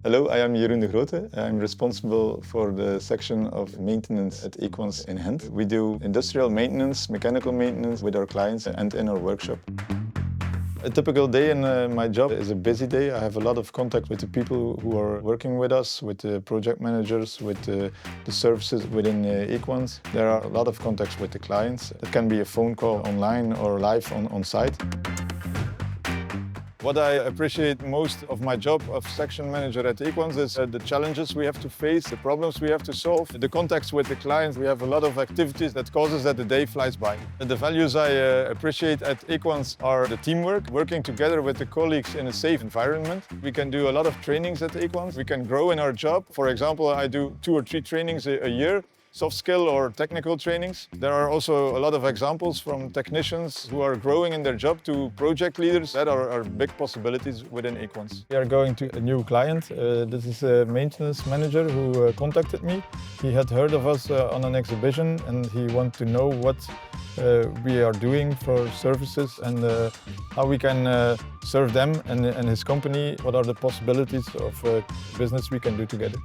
Hello, I am Jeroen. I'm responsible for the section of maintenance at Equans in Ghent. We do industrial maintenance, mechanical maintenance with our clients and in our workshop. A typical day in my job is a busy day. I have a lot of contact with the people who are working with us, with the project managers, with the services within Equans. There are a lot of contacts with the clients. It can be a phone call online or live on site. What I appreciate most of my job of section manager at Equans is the challenges we have to face, the problems we have to solve, the contacts with the clients. We have a lot of activities that causes that the day flies by. The values I appreciate at Equans are the teamwork, working together with the colleagues in a safe environment. We can do a lot of trainings at Equans. We can grow in our job. For example, I do 2 or 3 trainings a year. Soft skill or technical trainings. There are also a lot of examples from technicians who are growing in their job to project leaders. That are big possibilities within Equans. We are going to a new client. This is a maintenance manager who contacted me. He had heard of us on an exhibition and he wanted to know what we are doing for services and how we can serve them and his company. What are the possibilities of business we can do together.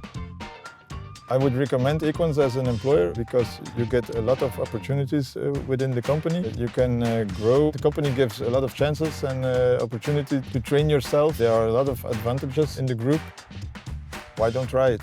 I would recommend Equans as an employer because you get a lot of opportunities within the company. You can grow. The company gives a lot of chances and opportunity to train yourself. There are a lot of advantages in the group. Why don't try it?